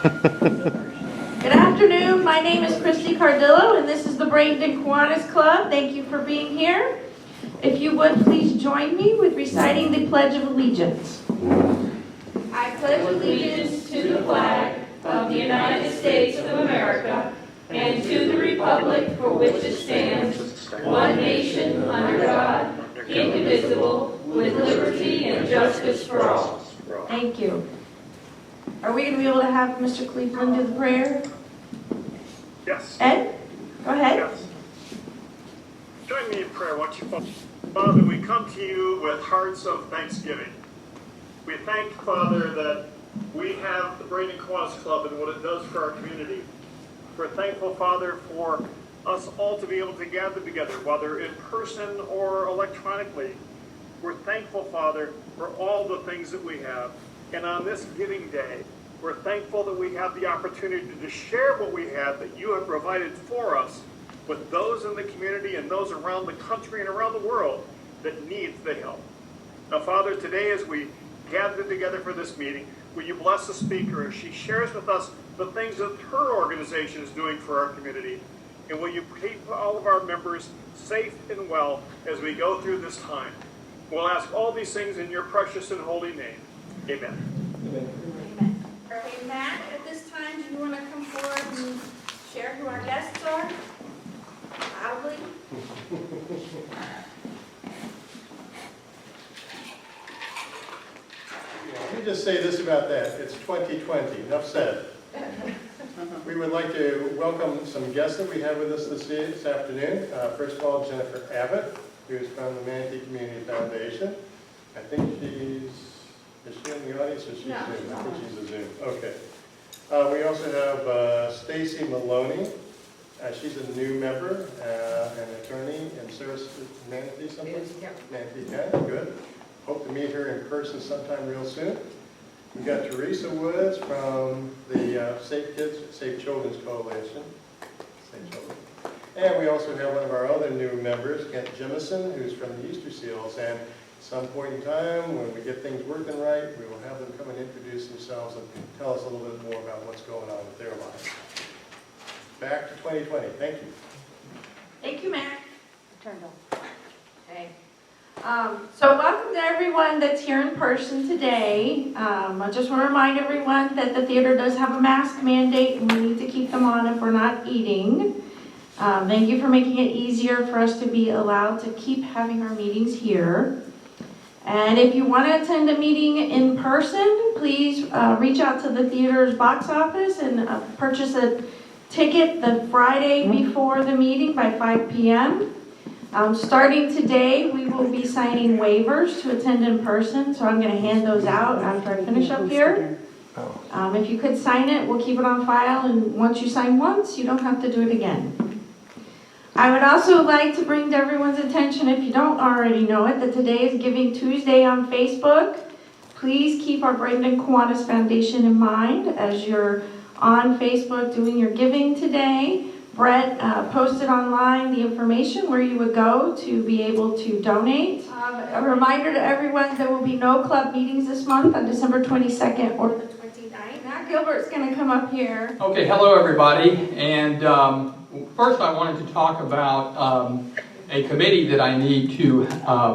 Good afternoon. My name is Christy Cardillo, and this is the Bradenton Kiwanis Club. Thank you for being here. If you would, please join me with reciting the Pledge of Allegiance. I pledge allegiance to the flag of the United States of America and to the republic for which it stands, one nation, under God, indivisible, with liberty and justice for all. Thank you. Are we going to be able to have Mr. Cleveland do the prayer? Yes. Ed, go ahead. Yes. Join me in prayer, won't you? Father, we come to you with hearts of thanksgiving. We thank, Father, that we have the Bradenton Kiwanis Club and what it does for our community. We're thankful, Father, for us all to be able to gather together, whether in person or electronically. We're thankful, Father, for all the things that we have. And on this Giving Day, we're thankful that we have the opportunity to share what we have that you have provided for us with those in the community and those around the country and around the world that needs the help. Now, Father, today as we gather together for this meeting, will you bless the speaker as she shares with us the things that her organization is doing for our community? And will you keep all of our members safe and well as we go through this time? We'll ask all these things in your precious and holy name. Amen. Amen. Okay, Matt, at this time, do you want to come forward and share who our guests are? Loudly. Let me just say this about that. It's 2020. Enough said. We would like to welcome some guests that we have with us this afternoon. First of all, Jennifer Abbott, who is from the Manatee Community Foundation. I think is she in the audience or she's No, Zoom? she's I on. think she's a Zoom. Okay. We also have Stacy Maloney. She's a new member, an attorney in Sarasota, Manatee someplace? Manatee County, good. Hope to meet her in person sometime real soon. We've got Teresa Woods from the Safe Children's Coalition. Safe Children. And we also have one of our other new members, Kent Jemison, who's from the Easter Seals. And at some point in time, when we get things working right, we will have them come and introduce themselves and tell us a little bit more about what's going on with their lives. Back to 2020. Thank you. Thank you, Matt. Turned on. Okay. So welcome to everyone that's here in person today. I just want to remind everyone that the theater does have a mask mandate and we need to keep them on if we're not eating. Thank you for making it easier for us to be allowed to keep having our meetings here. And if you want to attend a meeting in person, please reach out to the theater's box office and purchase a ticket the Friday before the meeting by 5 p.m. Starting today, we will be signing waivers to attend in person, so I'm going to hand those out after I finish up here. If you could sign it, we'll keep it on file, and once you sign once, you don't have to do it again. I would also like to bring to everyone's attention, if you don't already know it, that today is Giving Tuesday on Facebook. Please keep our Bradenton Kiwanis Foundation in mind as you're on Facebook doing your giving today. Brett posted online the information where you would go to be able to donate. A reminder to everyone, there will be no club meetings this month on December 22nd or the 29th. Now Gilbert's going to come up here. Okay, hello everybody. And first I wanted to talk about a committee that I need to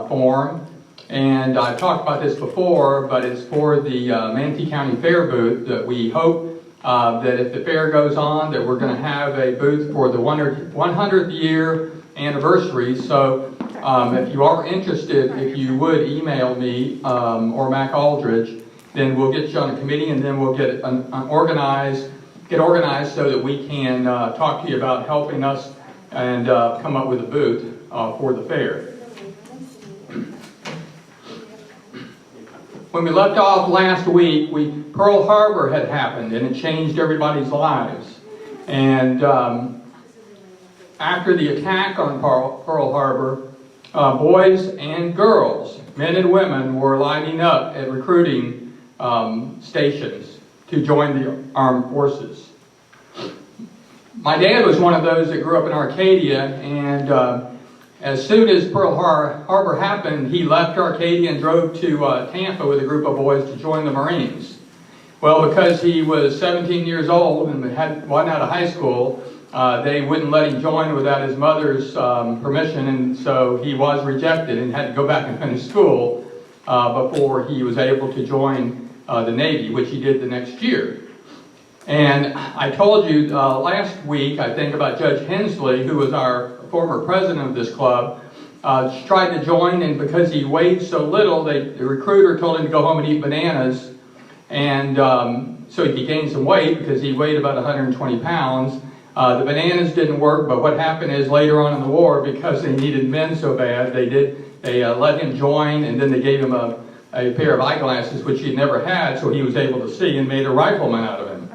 form. And I've talked about this before, but it's for the Manatee County Fair booth that we hope that if the fair goes on, that we're going to have a booth for the 100th year anniversary. So if you are interested, if you would email me or Mac Aldridge, then we'll get you on a committee and then we'll get organized so that we can talk to you about helping us and come up with a booth for the fair. When we left off last week, Pearl Harbor had happened, and it changed everybody's lives. And after the attack on Pearl Harbor, boys and girls, men and women, were lining up at recruiting stations to join the armed forces. My dad was one of those that grew up in Arcadia, and as soon as Pearl Harbor happened, he left Arcadia and drove to Tampa with a group of boys to join the Marines. Well, because he was 17 years old and wasn't out of high school, they wouldn't let him join without his mother's permission, and so he was rejected and had to go back and finish school before he was able to join the Navy, which he did the next year. And I told you last week, I think, about Judge Hensley, who was our former president of this club, tried to join, and because he weighed so little, the recruiter told him to go home and eat bananas, and so he gained some weight because he weighed about 120 pounds. The bananas didn't work, but what happened is later on in the war, because they needed men so bad, they let him join, and then they gave him a pair of eyeglasses, which he'd never had, so he was able to see, and made a rifleman out of him.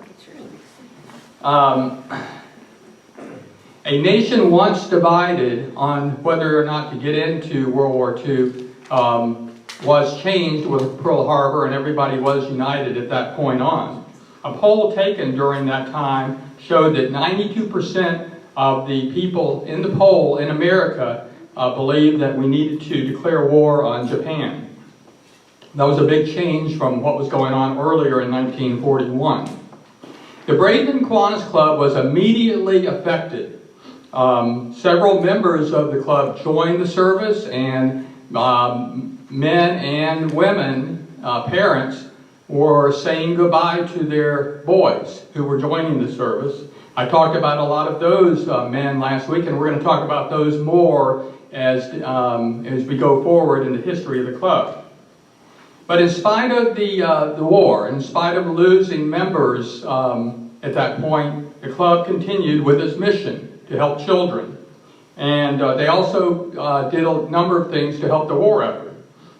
A nation once divided on whether or not to get into World War II was changed with Pearl Harbor, and everybody was united at that point on. A poll taken during that time showed that 92% of the people in the poll in America believed that we needed to declare war on Japan. That was a big change from what was going on earlier in 1941. The Braden Kiwanis Club was immediately affected. Several members of the club joined the service, and men and women, parents, were saying goodbye to their boys who were joining the service. I talked about a lot of those men last week, and we're going to talk about those more as we go forward in the history of the club. But in spite of the war, in spite of losing members at that point, the club continued with its mission to help children. And they also did a number of things to help the war effort.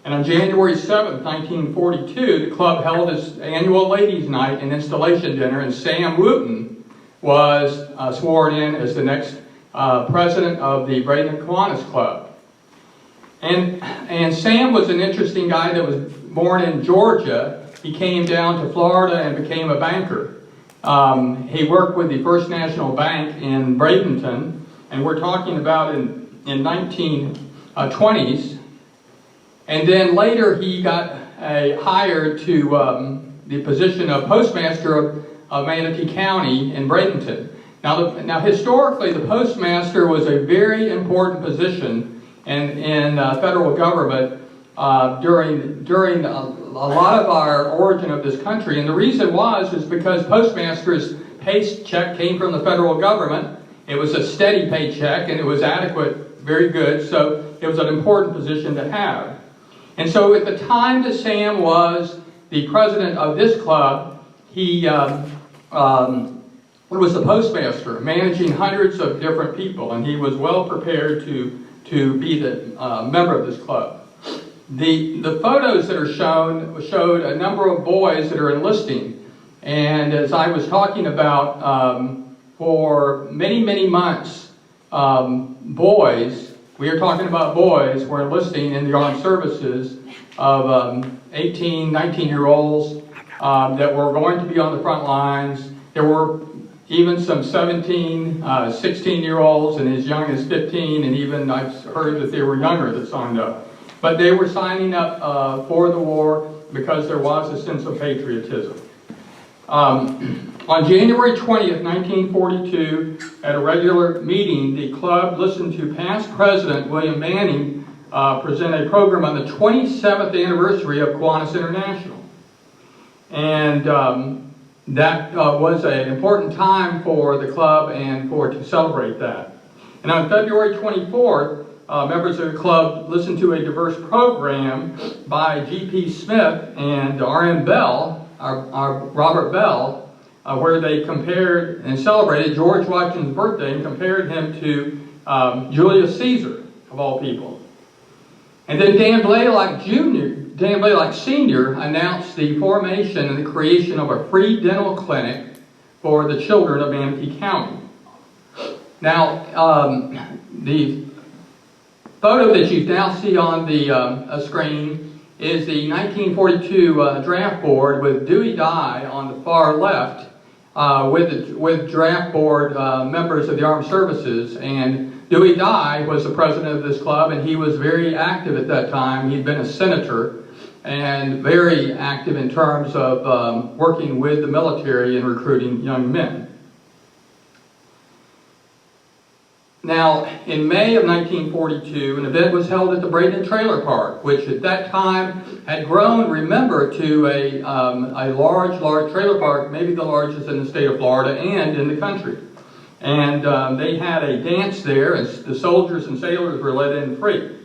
And on January 7th, 1942, the club held its annual ladies' night and installation dinner, and Sam Wooten was sworn in as the next president of the Braden Kiwanis Club. And Sam was an interesting guy that was born in Georgia. He came down to Florida and became a banker. He worked with the First National Bank in Bradenton, and we're talking about in 1920s. And then later he got hired to the position of postmaster of Manatee County in Bradenton. Now historically, the postmaster was a very important position in federal government during a lot of our origin of this country. And the reason is because postmaster's paycheck came from the federal government. It was a steady paycheck, and it was adequate, very good, so it was an important position to have. And so at the time that Sam was the president of this club, he was the postmaster, managing hundreds of different people, and he was well prepared to be the member of this club. The photos that are showed a number of boys that are enlisting, and as I was talking about, for many, many months, we are talking about boys were enlisting in the armed services of 18, 19-year-olds that were going to be on the front lines. There were even some 17, 16-year-olds and as young as 15, and even I've heard that they were younger that signed up. But they were signing up for the war because there was a sense of patriotism. On January 20th, 1942, at a regular meeting, the club listened to past President William Manning present a program on the 27th anniversary of Kiwanis International. And that was an important time for the club and to celebrate that. And on February 24th, members of the club listened to a diverse program by G.P. Smith and R.M. Bell, Robert Bell, where they compared and celebrated George Washington's birthday and compared him to Julius Caesar, of all people. And then Dan Blaylock Sr. announced the formation and the creation of a free dental clinic for the children of Manatee County. Now, the photo that you now see on the screen is the 1942 draft board with Dewey Dye on the far left with draft board members of the armed services. And Dewey Dye was the president of this club, and he was very active at that time. He'd been a senator, and very active in terms of working with the military and recruiting young men. Now, in May of 1942, an event was held at the Braden Trailer Park, which at that time had grown, remember, to a large trailer park, maybe the largest in the state of Florida and in the country. And they had a dance there, and the soldiers and sailors were let in free.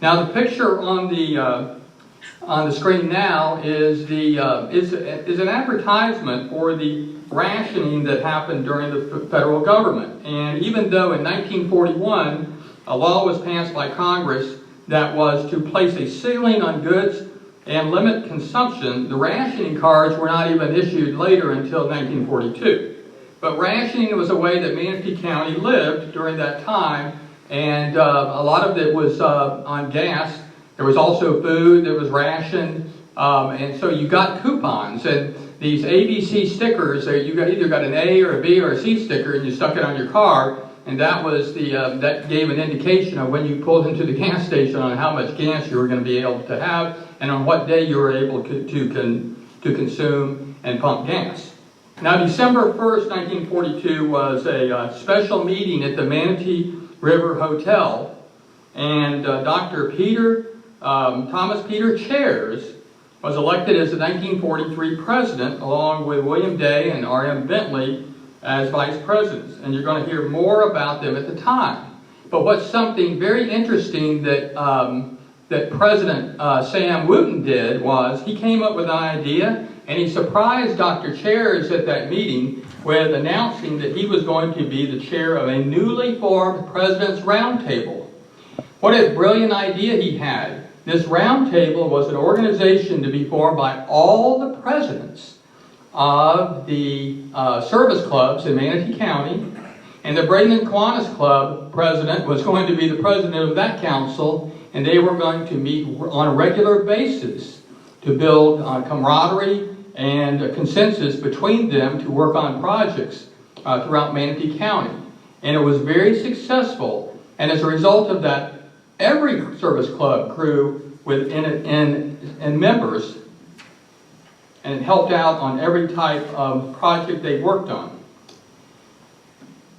Now, the picture on the screen now is an advertisement for the rationing that happened during the federal government. And even though in 1941 a law was passed by Congress that was to place a ceiling on goods and limit consumption, the rationing cards were not even issued later until 1942. But rationing was a way that Manatee County lived during that time, and a lot of it was on gas. There was also food that was rationed, and so you got coupons. And these ABC stickers, you either got an A or a B or a C sticker, and you stuck it on your car, and that was that gave an indication of when you pulled into the gas station on how much gas you were going to be able to have, and on what day you were able to consume and pump gas. Now, December 1st, 1942 was a special meeting at the Manatee River Hotel, and Dr. Thomas Peter Chairs was elected as the 1943 president, along with William Day and R.M. Bentley as vice presidents. And you're going to hear more about them at the time. But what's something very interesting that President Sam Wooten did was he came up with an idea, and he surprised Dr. Chairs at that meeting with announcing that he was going to be the chair of a newly formed President's Roundtable. What a brilliant idea he had. This roundtable was an organization to be formed by all the presidents of the service clubs in Manatee County, and the Braden and Kiwanis Club president was going to be the president of that council, and they were going to meet on a regular basis to build camaraderie and a consensus between them to work on projects throughout Manatee County. And it was very successful, and as a result of that, every service club grew in members, and it helped out on every type of project they worked on.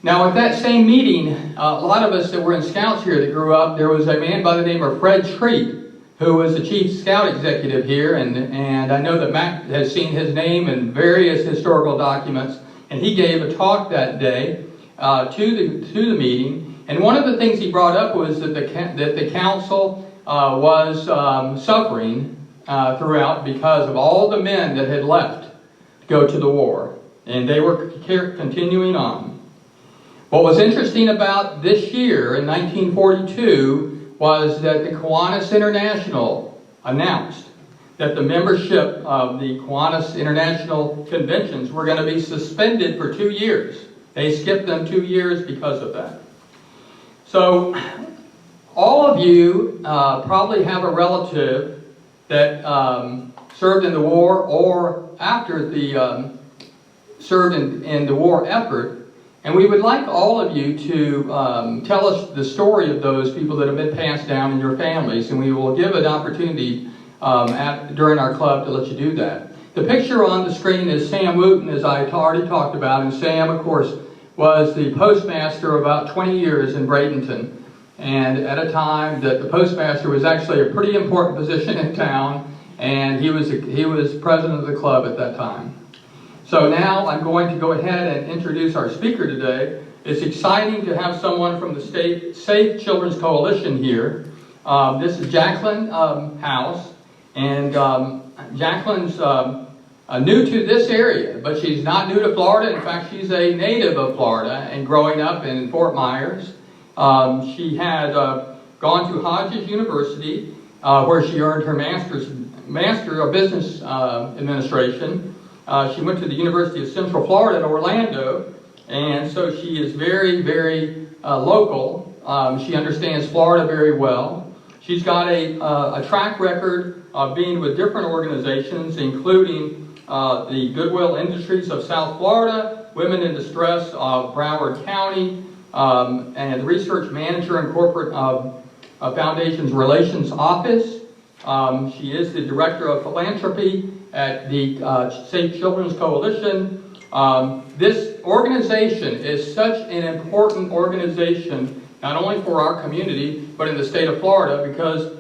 Now, at that same meeting, a lot of us that were in Scouts here that grew up, there was a man by the name of Fred Treat, who was the chief scout executive here, and I know that Matt has seen his name in various historical documents, and he gave a talk that day to the meeting. And one of the things he brought up was that the council was suffering throughout because of all the men that had left to go to the war, and they were continuing on. What was interesting about this year in 1942 was that the Kiwanis International announced that the membership of the Kiwanis International Conventions were going to be suspended for 2 years. They skipped them 2 years because of that. So, all of you probably have a relative that served in the war or after the served in the war effort, and we would like all of you to tell us the story of those people that have been passed down in your families, and we will give an opportunity during our club to let you do that. The picture on the screen is Sam Wooten, as I already talked about, and Sam, of course, was the postmaster about 20 years in Bradenton, and at a time that the postmaster was actually a pretty important position in town, and he was president of the club at that time. So now I'm going to go ahead and introduce our speaker today. It's exciting to have someone from the State Safe Children's Coalition here. This is Jacqueline House, and Jacqueline's new to this area, but she's not new to Florida. In fact, she's a native of Florida and growing up in Fort Myers. She had gone to Hodges University, where she earned her Master of Business Administration. She went to the University of Central Florida in Orlando, and so she is very, very local. She understands Florida very well. She's got a track record of being with different organizations, including the Goodwill Industries of South Florida, Women in Distress of Broward County, and the Research Manager and Corporate Foundations Relations Office. She is the Director of Philanthropy at the Safe Children's Coalition. This organization is such an important organization, not only for our community, but in the state of Florida, because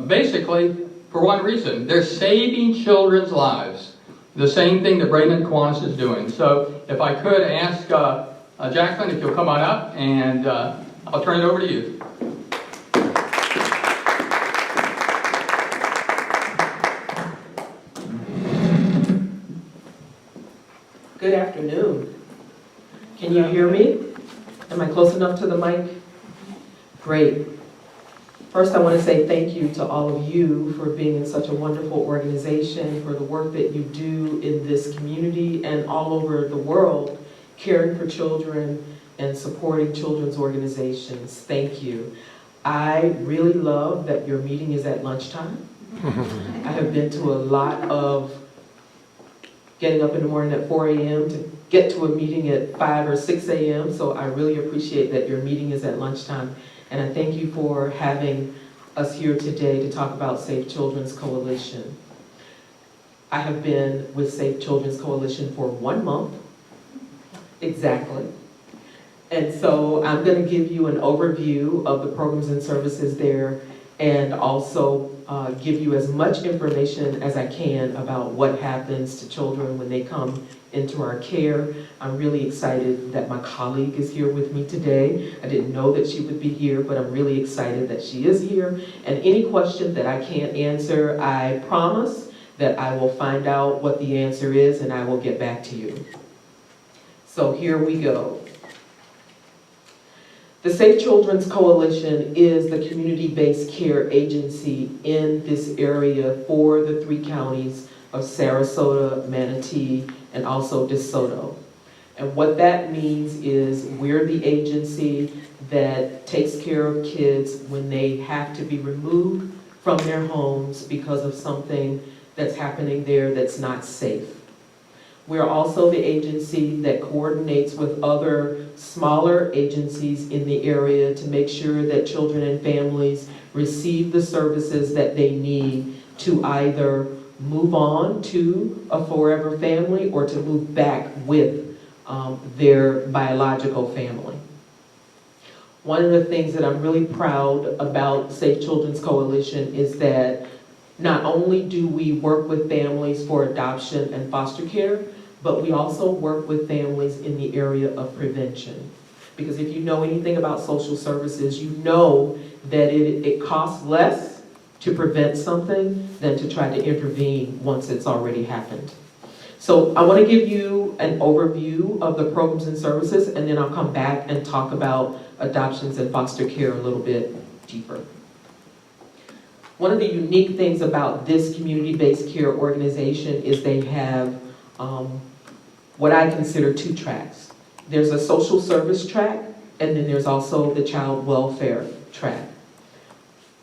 basically, for one reason, they're saving children's lives. The same thing that Braden Kiwanis is doing. So if I could ask Jacqueline if you'll come on up, and I'll turn it over to you. Good afternoon. Can you hear me? Am I close enough to the mic? Great. First, I want to say thank you to all of you for being in such a wonderful organization, for the work that you do in this community and all over the world, caring for children and supporting children's organizations. Thank you. I really love that your meeting is at lunchtime. I have been to a lot of getting up in the morning at 4 a.m. to get to a meeting at 5 or 6 a.m. So I really appreciate that your meeting is at lunchtime. And I thank you for having us here today to talk about Safe Children's Coalition. I have been with Safe Children's Coalition for 1 month, exactly. And so I'm going to give you an overview of the programs and services there, and also give you as much information as I can about what happens to children when they come into our care. I'm really excited that my colleague is here with me today. I didn't know that she would be here, but I'm really excited that she is here. And any question that I can't answer, I promise that I will find out what the answer is and I will get back to you. So here we go. The Safe Children's Coalition is the community-based care agency in this area for the 3 counties of Sarasota, Manatee, and also DeSoto. And what that means is we're the agency that takes care of kids when they have to be removed from their homes because of something that's happening there that's not safe. We're also the agency that coordinates with other smaller agencies in the area to make sure that children and families receive the services that they need to either move on to a forever family or to move back with their biological family. One of the things that I'm really proud about Safe Children's Coalition is that not only do we work with families for adoption and foster care, but we also work with families in the area of prevention. Because if you know anything about social services, you know that it costs less to prevent something than to try to intervene once it's already happened. So I want to give you an overview of the programs and services, and then I'll come back and talk about adoptions and foster care a little bit deeper. One of the unique things about this community-based care organization is they have what I consider 2 tracks. There's a social service track, and then there's also the child welfare track.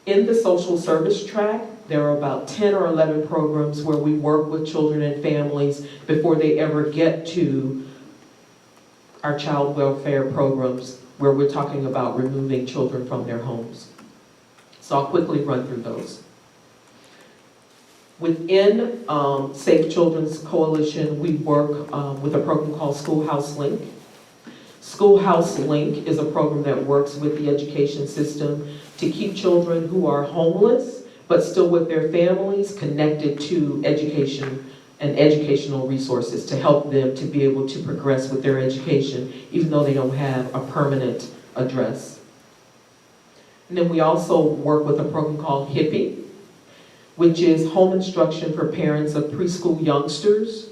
In the social service track, there are about 10 or 11 programs where we work with children and families before they ever get to our child welfare programs, where we're talking about removing children from their homes. So I'll quickly run through those. Within Safe Children's Coalition, we work with a program called Schoolhouse Link. Schoolhouse Link is a program that works with the education system to keep children who are homeless, but still with their families, connected to education and educational resources to help them to be able to progress with their education, even though they don't have a permanent address. And then we also work with a program called HIPPY, which is home instruction for parents of preschool youngsters,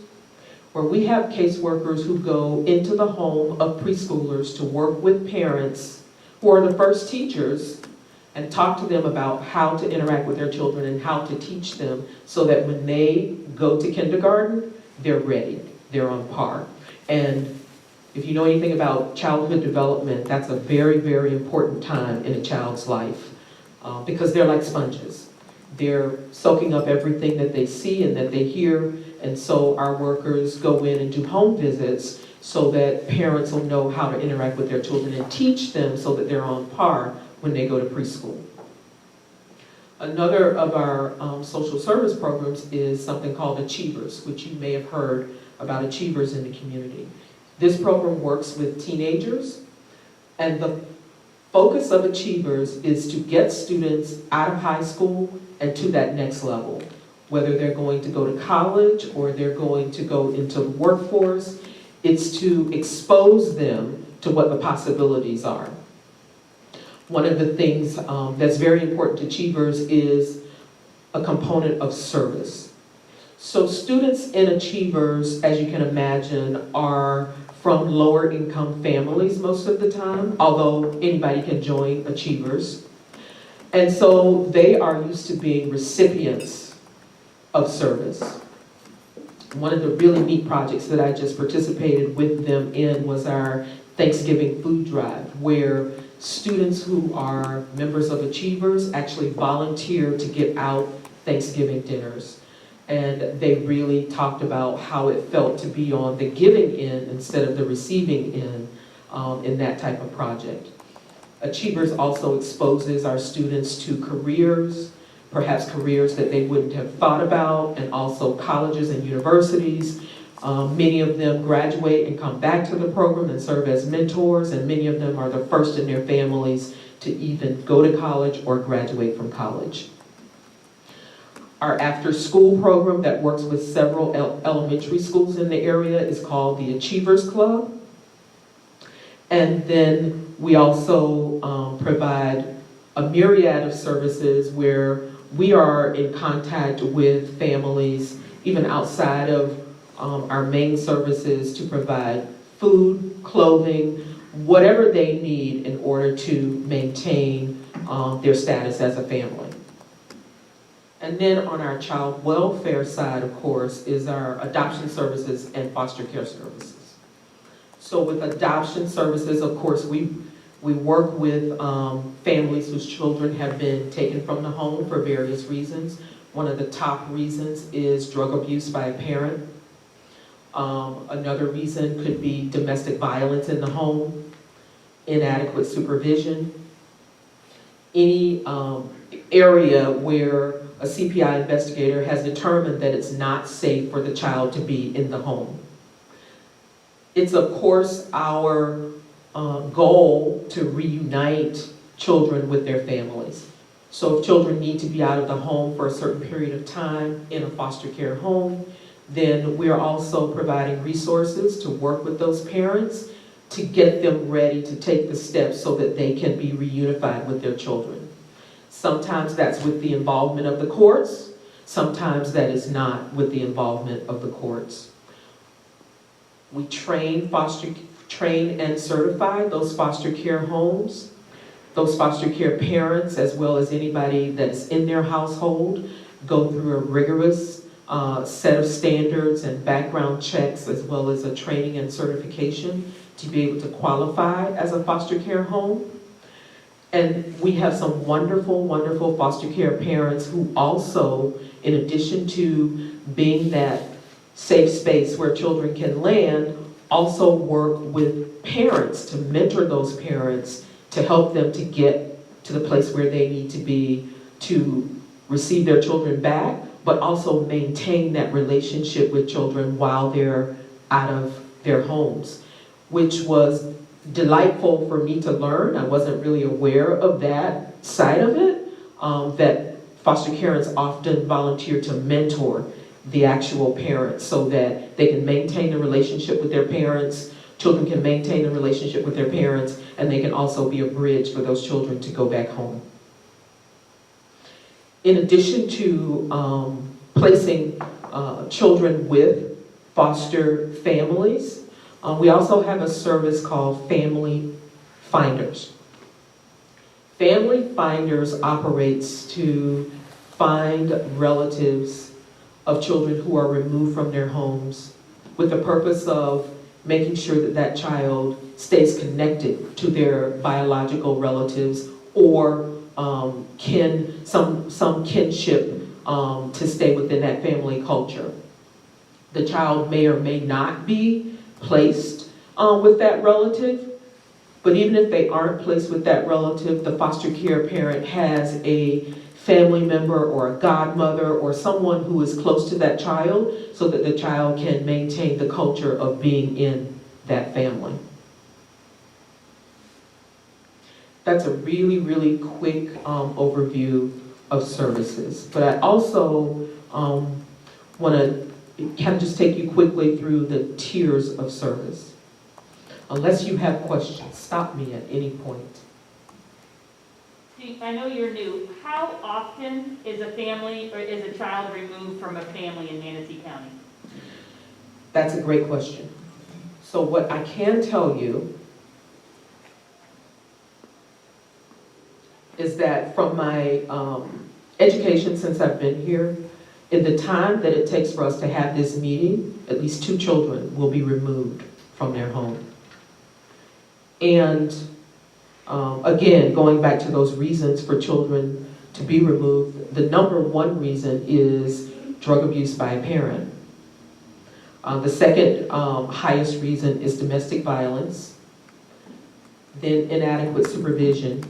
where we have caseworkers who go into the home of preschoolers to work with parents who are the first teachers and talk to them about how to interact with their children and how to teach them so that when they go to kindergarten, they're ready, they're on par. And if you know anything about childhood development, that's a very, very important time in a child's life because they're like sponges. They're soaking up everything that they see and that they hear, and so our workers go in and do home visits so that parents will know how to interact with their children and teach them so that they're on par when they go to preschool. Another of our social service programs is something called Achievers, which you may have heard about Achievers in the community. This program works with teenagers, and the focus of Achievers is to get students out of high school and to that next level, whether they're going to go to college or they're going to go into the workforce. It's to expose them to what the possibilities are. One of the things that's very important to Achievers is a component of service. So students in Achievers, as you can imagine, are from lower income families most of the time, although anybody can join Achievers. And so they are used to being recipients of service. One of the really neat projects that I just participated with them in was our Thanksgiving food drive, where students who are members of Achievers actually volunteer to get out Thanksgiving dinners. And they really talked about how it felt to be on the giving end instead of the receiving end in that type of project. Achievers also exposes our students to careers, perhaps careers that they wouldn't have thought about, and also colleges and universities. Many of them graduate and come back to the program and serve as mentors, and many of them are the first in their families to even go to college or graduate from college. Our after-school program that works with several elementary schools in the area is called the Achievers Club. And then we also provide a myriad of services where we are in contact with families, even outside of our main services, to provide food, clothing, whatever they need in order to maintain their status as a family. And then on our child welfare side, of course, is our adoption services and foster care services. So with adoption services, of course, we work with families whose children have been taken from the home for various reasons. One of the top reasons is drug abuse by a parent. Another reason could be domestic violence in the home, inadequate supervision, any area where a CPI investigator has determined that it's not safe for the child to be in the home. It's of course our goal to reunite children with their families. So if children need to be out of the home for a certain period of time in a foster care home, then we're also providing resources to work with those parents to get them ready to take the steps so that they can be reunified with their children. Sometimes that's with the involvement of the courts. Sometimes that is not with the involvement of the courts. We train and certify those foster care homes, those foster care parents, as well as anybody that's in their household, go through a rigorous set of standards and background checks, as well as a training and certification to be able to qualify as a foster care home. And we have some wonderful, wonderful foster care parents who also, in addition to being that safe space where children can land, also work with parents to mentor those parents to help them to get to the place where they need to be to receive their children back, but also maintain that relationship with children while they're out of their homes, which was delightful for me to learn. I wasn't really aware of that side of it, that foster parents often volunteer to mentor the actual parents so that they can maintain a relationship with their parents, children can maintain a relationship with their parents, and they can also be a bridge for those children to go back home. In addition to placing children with foster families, we also have a service called Family Finders. Family Finders operates to find relatives of children who are removed from their homes with the purpose of making sure that that child stays connected to their biological relatives or some kinship to stay within that family culture. The child may or may not be placed with that relative, but even if they aren't placed with that relative, the foster care parent has a family member or a godmother or someone who is close to that child so that the child can maintain the culture of being in that family. That's a really, really quick overview of services. But I also want to kind of just take you quickly through the tiers of service. Unless you have questions, stop me at any point. I know you're new. How often is a family or is a child removed from a family in Manatee County? That's a great question. So what I can tell you is that from my education since I've been here, in the time that it takes for us to have this meeting, at least 2 children will be removed from their home. And again, going back to those reasons for children to be removed, the number 1 reason is drug abuse by a parent. The second highest reason is domestic violence, then inadequate supervision,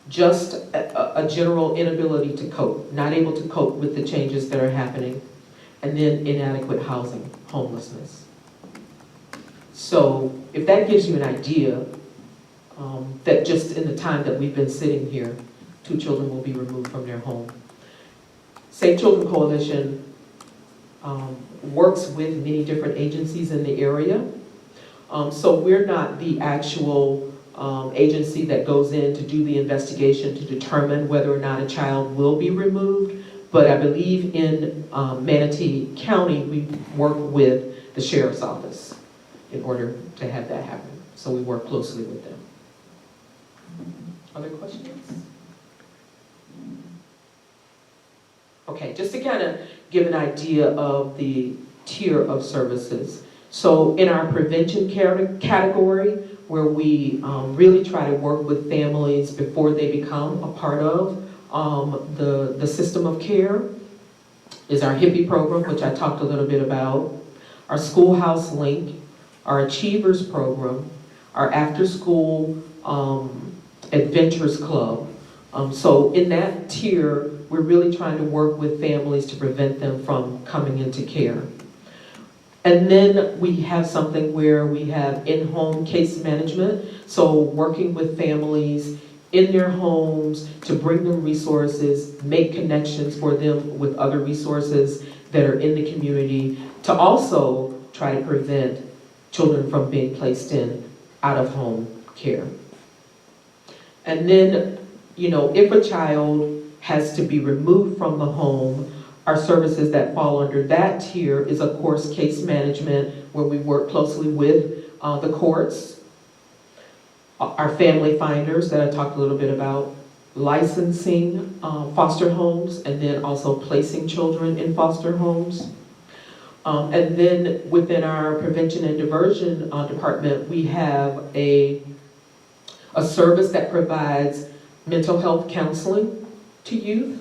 just a general inability to cope, not able to cope with the changes that are happening, and then inadequate housing, homelessness. So if that gives you an idea, that just in the time that we've been sitting here, 2 children will be removed from their home. Safe Children Coalition works with many different agencies in the area. So we're not the actual agency that goes in to do the investigation to determine whether or not a child will be removed, but I believe in Manatee County we work with the Sheriff's Office in order to have that happen. So we work closely with them. Other questions? Okay, just to kind of give an idea of the tier of services. So in our prevention category, where we really try to work with families before they become a part of the system of care, is our HIPPY program, which I talked a little bit about, our Schoolhouse Link, our Achievers program, our After School Adventures Club. So in that tier, we're really trying to work with families to prevent them from coming into care. And then we have something where we have in-home case management, so working with families in their homes to bring them resources, make connections for them with other resources that are in the community, to also try to prevent children from being placed in out-of-home care. And then, if a child has to be removed from the home, our services that fall under that tier is, of course, case management, where we work closely with the courts, our family finders that I talked a little bit about, licensing foster homes, and then also placing children in foster homes. And then within our prevention and diversion department, we have a service that provides mental health counseling to youth.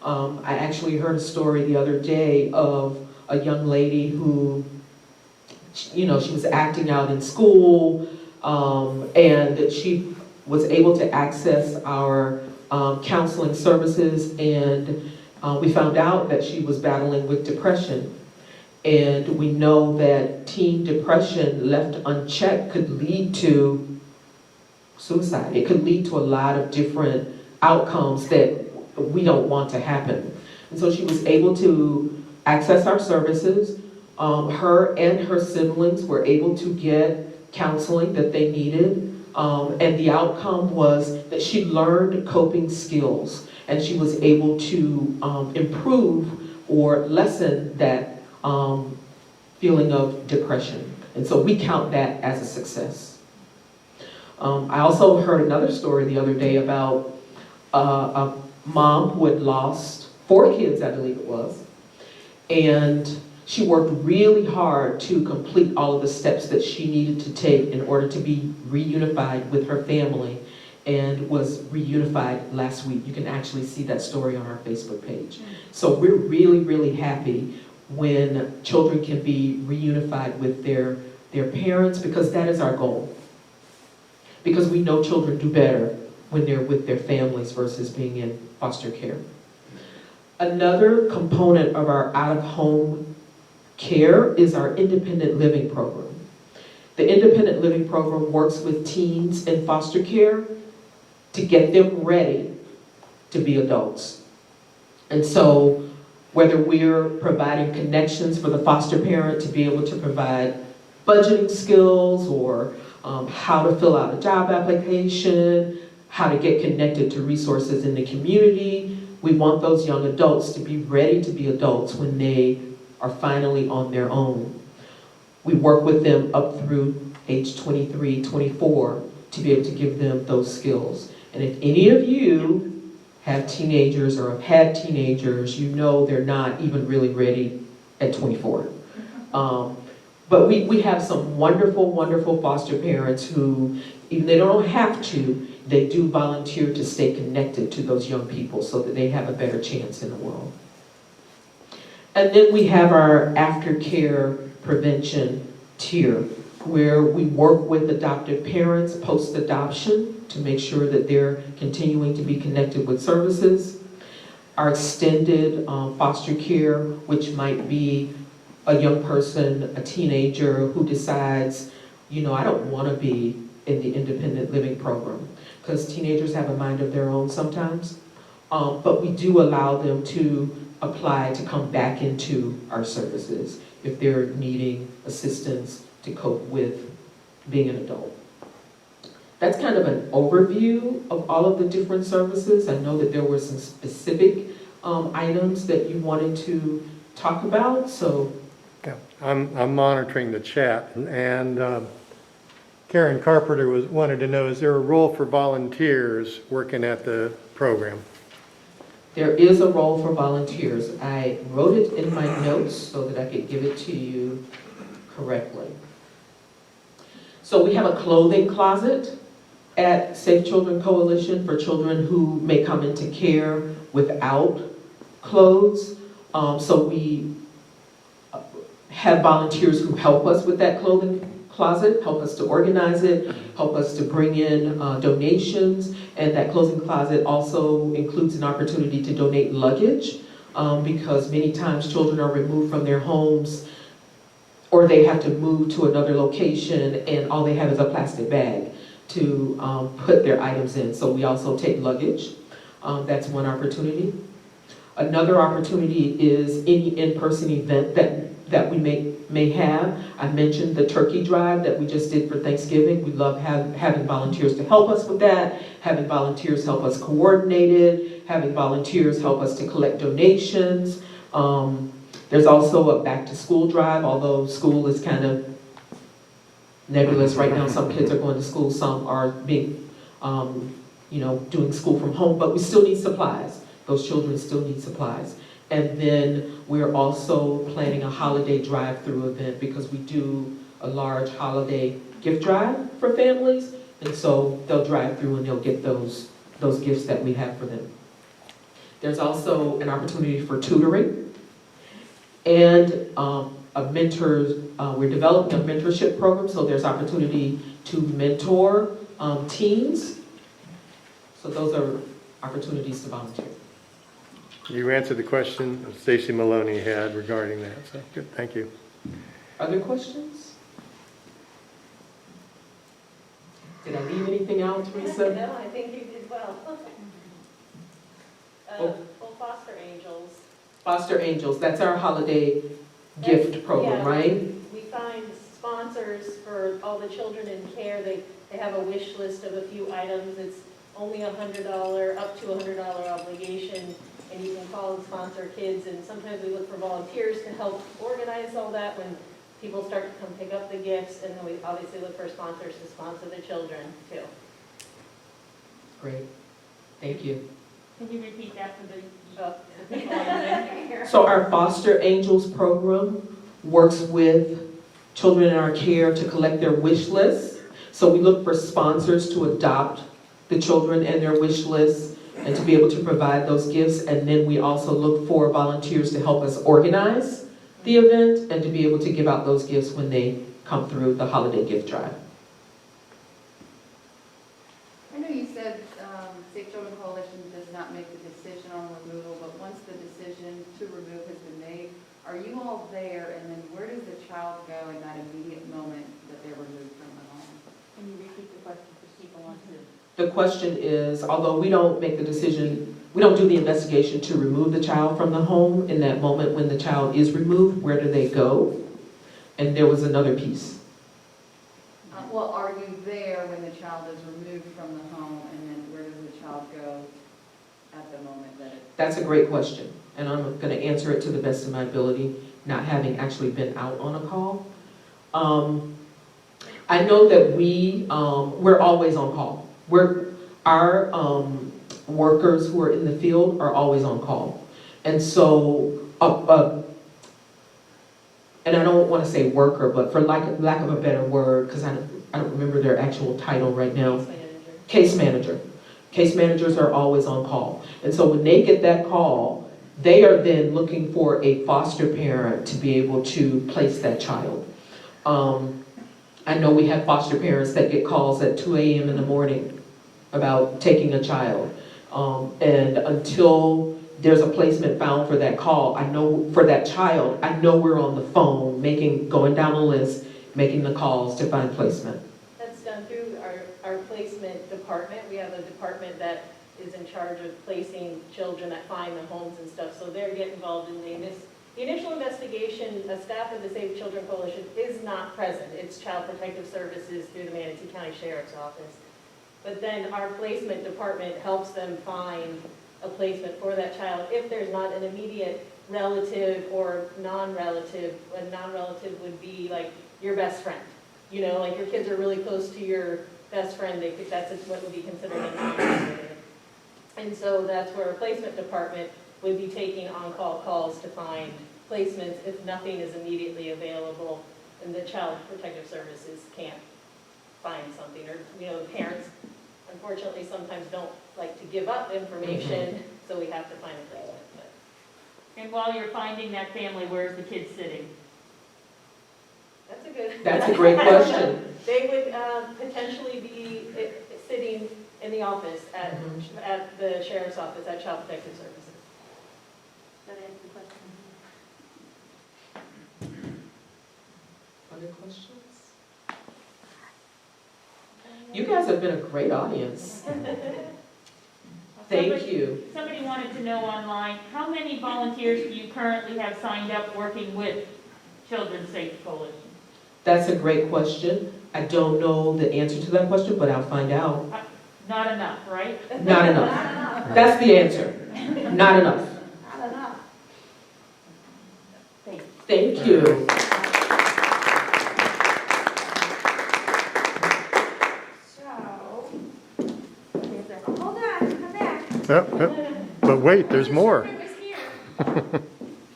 I actually heard a story the other day of a young lady who, she was acting out in school, and she was able to access our counseling services, and we found out that she was battling with depression. And we know that teen depression left unchecked could lead to suicide. It could lead to a lot of different outcomes that we don't want to happen. And so she was able to access our services. Her and her siblings were able to get counseling that they needed. And the outcome was that she learned coping skills, and she was able to improve or lessen that feeling of depression. And so we count that as a success. I also heard another story the other day about a mom who had lost 4 kids, I believe it was, and she worked really hard to complete all of the steps that she needed to take in order to be reunified with her family, and was reunified last week. You can actually see that story on our Facebook page. So we're really, really happy when children can be reunified with their parents, because that is our goal. Because we know children do better when they're with their families versus being in foster care. Another component of our out-of-home care is our independent living program. The independent living program works with teens in foster care to get them ready to be adults. And so whether we're providing connections for the foster parent to be able to provide budgeting skills or how to fill out a job application, how to get connected to resources in the community, we want those young adults to be ready to be adults when they are finally on their own. We work with them up through age 23, 24 to be able to give them those skills. And if any of you have teenagers or have had teenagers, you know they're not even really ready at 24. But we have some wonderful, wonderful foster parents who, even they don't have to, they do volunteer to stay connected to those young people so that they have a better chance in the world. And then we have our aftercare prevention tier, where we work with adoptive parents post-adoption to make sure that they're continuing to be connected with services. Our extended foster care, which might be a young person, a teenager who decides, you know, I don't want to be in the independent living program, because teenagers have a mind of their own sometimes. But we do allow them to apply to come back into our services if they're needing assistance to cope with being an adult. That's kind of an overview of all of the different services. I know that there were some specific items that you wanted to talk about, so. Yeah, I'm monitoring the chat, and Karen Carpenter wanted to know, is there a role for volunteers working at the program? There is a role for volunteers. I wrote it in my notes so that I could give it to you correctly. So we have a clothing closet at Safe Children Coalition for children who may come into care without clothes. So we have volunteers who help us with that clothing closet, help us to organize it, help us to bring in donations, and that clothing closet also includes an opportunity to donate luggage because many times children are removed from their homes or they have to move to another location and all they have is a plastic bag to put their items in. So we also take luggage. That's one opportunity. Another opportunity is any in-person event that we may have. I mentioned the turkey drive that we just did for Thanksgiving. We love having volunteers to help us with that, having volunteers help us coordinate it, having volunteers help us to collect donations. There's also a back-to-school drive, although school is kind of nebulous right now. Some kids are going to school, some are being, doing school from home, but we still need supplies. Those children still need supplies. And then we're also planning a holiday drive-through event because we do a large holiday gift drive for families. And so they'll drive through and they'll get those gifts that we have for them. There's also an opportunity for tutoring and we're developing a mentorship program, so there's opportunity to mentor teens. So those are opportunities to volunteer. You answered the question that Stacy Maloney had regarding that, so good, thank you. Other questions? Did I leave anything out, Teresa? No, I think you did well. Foster Angels. Foster Angels, that's our holiday gift program, Yeah, right? We find sponsors for all the children in care. They have a wish list of a few items. It's only $100, up to $100 obligation. And you can call and sponsor kids, and sometimes we look for volunteers to help organize all that when people start to come pick up the gifts, and then we obviously look for sponsors to sponsor the children too. Great, thank you. Can you repeat that for the people Oh. in there? So our Foster Angels program works with children in our care to collect their wish lists. So we look for sponsors to adopt the children and their wish lists and to be able to provide those gifts. And then we also look for volunteers to help us organize the event and to be able to give out those gifts when they come through the holiday gift drive. I know you said decision on removal, but once the decision to remove has been made, are you all there, and then where does the child go in that immediate moment that they're removed from the home? Can you repeat the question for people on Zoom? The question is, although we don't make the decision, we don't do the investigation to remove the child from the home, in that moment when the child is removed, where do they go? And there was another piece. Well, are you there when the child is removed from the home, and then where does the child go at the moment that it? That's a great question, and I'm going to answer it to the best of my ability, not having actually been out on a call. I know that we're always on call. Our workers who are in the field are always on call. And so, and I don't want to say worker, but for lack of a better word, because I don't remember their actual title right now. Case manager. Case managers are always on call. And so when they get that call, they are then looking for a foster parent to be able to place that child. I know we have foster parents that get calls at 2 a.m. in the morning about taking a child. And until there's a placement found for that call, I know for that child, I know we're on the phone going down the list, making the calls to find placement. That's done through our placement department. We have a department that is in charge of placing children that find the homes and stuff, so they get involved in the initial investigation. A staff of the Save Children Coalition is not present. It's Child Protective Services through the Manatee County Sheriff's Office. But then our placement department helps them find a placement for that child if there's not an immediate relative or non-relative. A non-relative would be like your best friend. You know, like your kids are really close to your best friend, that's what would be considered a non-relative. And so that's where a placement department would be taking on-call calls to find placements if nothing is immediately available and the Child Protective Services can't find something, or, you know, the parents unfortunately sometimes don't like to give up information, so we have to find a placement. And while you're finding that family, where's the kid sitting? That's a great question. They would potentially be sitting in the office at the Sheriff's Office at Child Protective Services. Does that answer the question? Other questions? You guys have been a great audience. Thank you. Somebody wanted to know online, how many volunteers do you currently have signed up working with Children's Safety Coalition? That's a great question. I don't know the answer to that question, but I'll find out. Not enough, right? Not enough. That's the answer. Not enough. Not enough. Thank you. Hold on, come back. Yep. But wait, there's more. It was here. Hang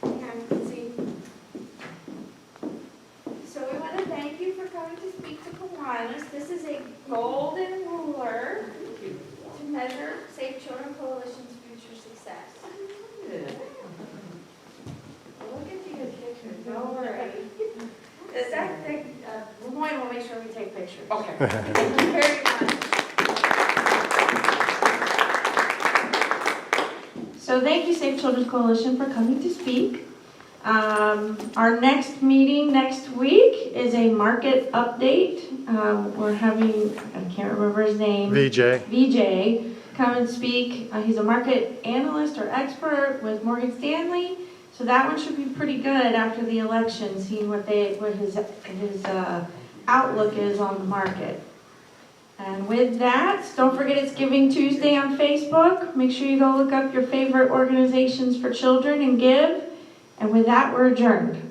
on, let's see. So we want to thank you for coming to speak to Kiwanis. This is a golden ruler to measure Save Children Coalition's future success. Look at these pictures, don't worry. Lemoyne will make sure we take pictures. Okay. Thank you very much. So thank you, Save Children's Coalition, for coming to speak. Our next meeting next week is a market update. We're having, I can't remember his name. VJ come and speak. He's a market analyst or expert with Morgan Stanley. So that one should be pretty good after the election, seeing what his outlook is on the market. And with that, don't forget it's Giving Tuesday on Facebook. Make sure you go look up your favorite organizations for children and give. And with that, we're adjourned.